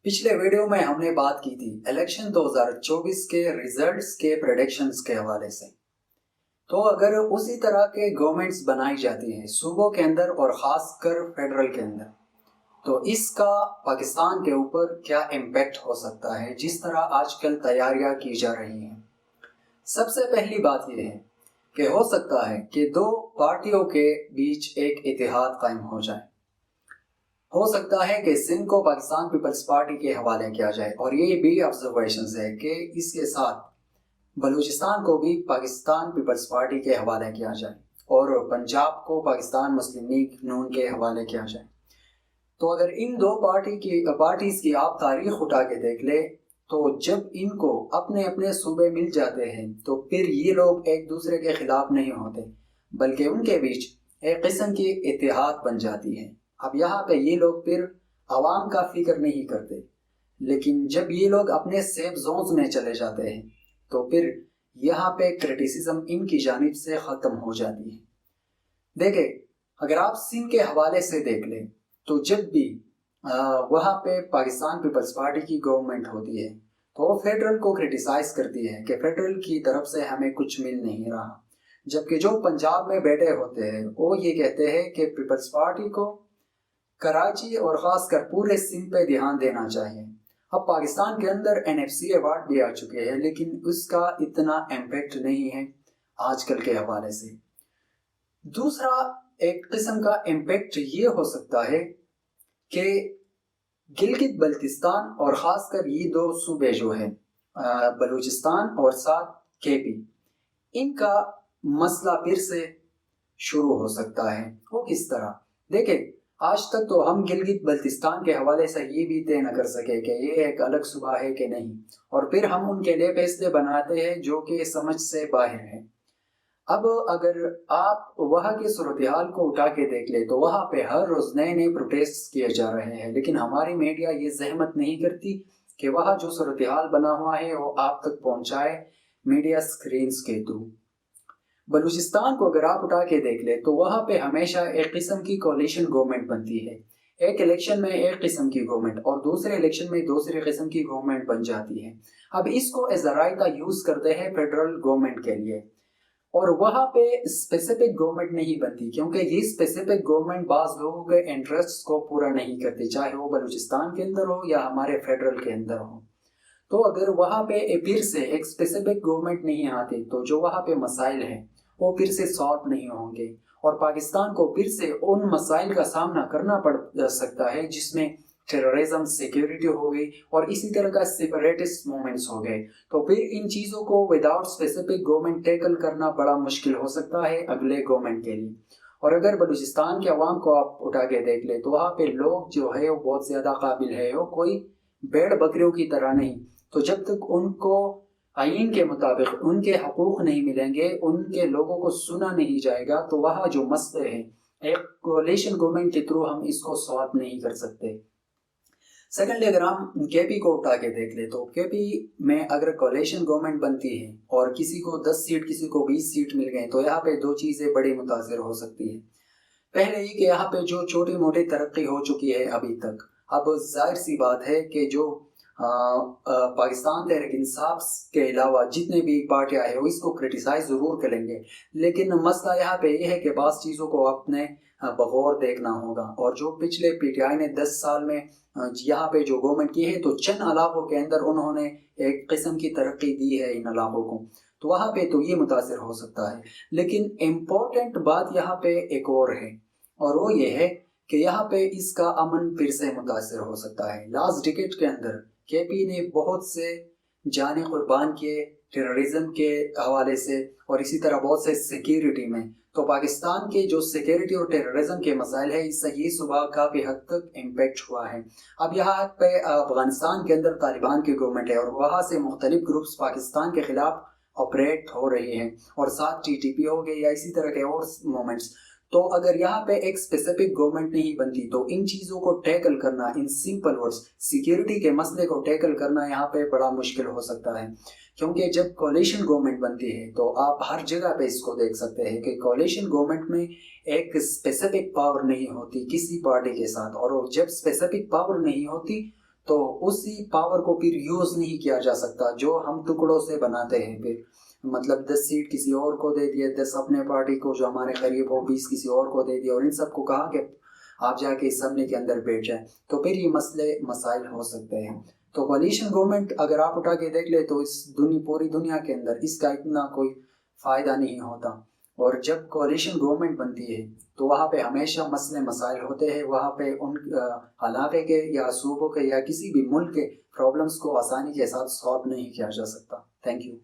पिछले वीडियो में हमने बात की थी इलेक्शन 2024 के रिजल्ट्स के प्रेडिक्शंस के हवाले से। तो अगर उसी तरह के गवर्नमेंट्स बनाई जाती हैं सूबों के अंदर और ख़ासकर फेडरल के अंदर, तो इसका पाकिस्तान के ऊपर क्या इम्पैक्ट हो सकता है जिस तरह आजकल तैयारियां की जा रही हैं। सबसे पहली बात यह है कि हो सकता है कि दो पार्टियों के बीच एक इतिहाद कायम हो जाए। हो सकता है कि सिंध को पाकिस्तान पीपल्स पार्टी के हवाले किया जाए और ये भी ऑब्जर्वेशन है कि इसके साथ बलूचिस्तान को भी पाकिस्तान पीपल्स पार्टी के हवाले किया जाए और पंजाब को पाकिस्तान मुस्लिम लीग नून के हवाले किया जाए। तो अगर इन दो पार्टीज की आप तारीख उठा के देख ले तो जब इनको अपने अपने सूबे मिल जाते हैं तो फिर ये लोग एक दूसरे के खिलाफ नहीं होते बल्कि उनके बीच एक किस्म की इत्तेहाद बन जाती है। अब यहाँ पे ये लोग फिर आवाम का फिक्र नहीं करते, लेकिन जब ये लोग अपने सेफ जोन्स में चले जाते हैं तो फिर यहाँ पे क्रिटिसिज्म इनकी जानिब से ख़त्म हो जाती है। देखे, अगर आप सिंध के हवाले से देख लें तो जब भी वहाँ पे पाकिस्तान पीपल्स पार्टी की गवर्नमेंट होती है तो वो फेडरल को क्रिटिसाइज करती है कि फेडरल की तरफ से हमें कुछ मिल नहीं रहा, जबकि जो पंजाब में बैठे होते हैं वो ये कहते हैं कि पीपल्स पार्टी को कराची और ख़ासकर पूरे सिंध पे ध्यान देना चाहिए। अब पाकिस्तान के अंदर NFC अवार्ड भी आ चुके हैं, लेकिन उसका इतना इम्पैक्ट नहीं है आजकल के हवाले से। दूसरा एक किस्म का इम्पैक्ट ये हो सकता है कि गिलगित बल्तिस्तान और ख़ासकर ये दो सूबे जो हैं बलूचिस्तान और साथ KP, इनका मसला फिर से शुरू हो सकता है। वो किस तरह? देखें, आज तक तो हम गिलगित बल्तिस्तान के हवाले से ये भी तय न कर सके कि ये एक अलग सूबा है कि नहीं, और फिर हम उनके लिए फैसले बनाते हैं जो कि समझ से बाहर हैं। अब अगर आप वहाँ की सूरत हाल को उठा के देख ले तो वहाँ पे हर रोज़ नए नए प्रोटेस्ट किए जा रहे हैं, लेकिन हमारी मीडिया ये जहमत नहीं करती कि वहाँ जो सूरत हाल बना हुआ है वो आप तक पहुँचाए मीडिया स्क्रीन्स के थ्रू। बलूचिस्तान को अगर आप उठा के देख ले तो वहाँ पे हमेशा एक किस्म की कोalition गवर्नमेंट बनती है। एक इलेक्शन में एक किस्म की गवर्नमेंट और दूसरे इलेक्शन में दूसरे किस्म की गवर्नमेंट बन जाती है। अब इसको एज अ राइट का यूज करते हैं फेडरल गवर्नमेंट के लिए, और वहाँ पे स्पेसिफिक गवर्नमेंट नहीं बनती क्योंकि ये स्पेसिफिक गवर्नमेंट बाज लोगों के इंटरेस्ट को पूरा नहीं करती, चाहे वो बलूचिस्तान के अंदर हो या हमारे फेडरल के अंदर हो। तो अगर वहाँ पे फिर से एक स्पेसिफिक गवर्नमेंट नहीं आती तो जो वहाँ पे मसाइल हैं वो फिर से सॉल्व नहीं होंगे और पाकिस्तान को फिर से उन मसाइल का सामना करना पड़ सकता है जिसमें टेररिज्म, सिक्योरिटी हो गई और इसी तरह का सेपरेटिस्ट मूवमेंट्स हो गए। तो फिर इन चीज़ों को विदाउट स्पेसिफिक गवर्नमेंट टैकल करना बड़ा मुश्किल हो सकता है अगले गवर्नमेंट के लिए। और अगर बलूचिस्तान के अवाम को आप उठा के देख ले तो वहाँ पे लोग जो है वो बहुत ज़्यादा काबिल है, वो कोई भेड़ बकरियों की तरह नहीं। तो जब तक उनको आईन के मुताबिक उनके हकूक़ नहीं मिलेंगे, उनके लोगों को सुना नहीं जाएगा, तो वहाँ जो मसले हैं एक कोalition गवर्नमेंट के थ्रू हम इसको सॉल्व नहीं कर सकते। सेकेंडली, अगर हम KP को उठा के देख ले तो KP में अगर कोalition गवर्नमेंट बनती है और किसी को 10 सीट किसी को 20 सीट मिल गए तो यहाँ पे दो चीज़ें बड़ी मुतासिर हो सकती है। पहले ये कि यहाँ पे जो छोटी मोटी तरक्की हो चुकी है अभी तक, अब जाहिर सी बात है कि जो पाकिस्तान तहरीक इंसाफ के अलावा जितने भी पार्टियां हैं वो इसको क्रिटिसाइज ज़रूर करेंगे, लेकिन मसला यहाँ पे ये है कि बास चीज़ों को अपने बगौर देखना होगा। और जो पिछले PTI ने 10 साल में यहाँ पे जो गवर्नमेंट की है तो चंद इलाकों के अंदर उन्होंने एक किस्म की तरक्की दी है इन इलाकों को, तो वहाँ पे तो ये मुतासिर हो सकता है। लेकिन इम्पोर्टेंट बात यहाँ पे एक और है, और वो ये है कि यहाँ पे इसका अमन फिर से मुतासिर हो सकता है। लास्ट डिकेड के अंदर KP ने बहुत से जाने कुर्बान किए टेररिज्म के हवाले से और इसी तरह बहुत से सिक्योरिटी में। तो पाकिस्तान के जो सिक्योरिटी और टेररिज्म के मसाइल है इससे ये सुबह काफ़ी हद तक इम्पेक्ट हुआ है। अब यहाँ पे अफगानिस्तान के अंदर तालिबान की गवर्नमेंट है और वहाँ से मुख्तलिफ ग्रुप्स पाकिस्तान के खिलाफ ऑपरेट हो रहे हैं और साथ TTP हो गए या इसी तरह के और मूवमेंट्स। तो अगर यहाँ पे एक स्पेसिफिक गवर्नमेंट नहीं बनती तो इन चीज़ों को टैकल करना, इन सिंपल वर्ड्स सिक्योरिटी के मसले को टैकल करना यहाँ पे बड़ा मुश्किल हो सकता है। क्योंकि जब कोalition गवर्नमेंट बनती है तो आप हर जगह पे इसको देख सकते हैं कि कोalition गवर्नमेंट में एक स्पेसिफिक पावर नहीं होती किसी पार्टी के साथ, और जब स्पेसिफिक पावर नहीं होती تو اسی پاور کو پھر یوز نہیں کیا جا سکتا جو ہم ٹکڑوں سے بناتے ہیں. پھر مطلب 10 سیٹ کسی اور کو دے دیے، 10 اپنے پارٹی کو جو ہمارے قریب ہو، 20 کسی اور کو دے دیا، اور ان سب کو کہا کہ آپ جا کے اسمبلی کے اندر بیٹھ جائیں، تو پھر یہ مسائل ہو سکتے ہیں. تو کولیشن گورنمنٹ اگر آپ اٹھا کے دیکھ لیں تو اس پوری دنیا کے اندر اس کا اتنا کوئی فائدہ نہیں ہوتا. اور جب کولیشن گورنمنٹ بنتی ہے تو وہاں پہ ہمیشہ مسئلے مسائل ہوتے ہیں، وہاں پہ ان علاقے کے یا صوبوں کے یا کسی بھی ملک کے پرابلمس کو آسانی کے ساتھ سالو نہیں کیا جا سکتا. Thank you.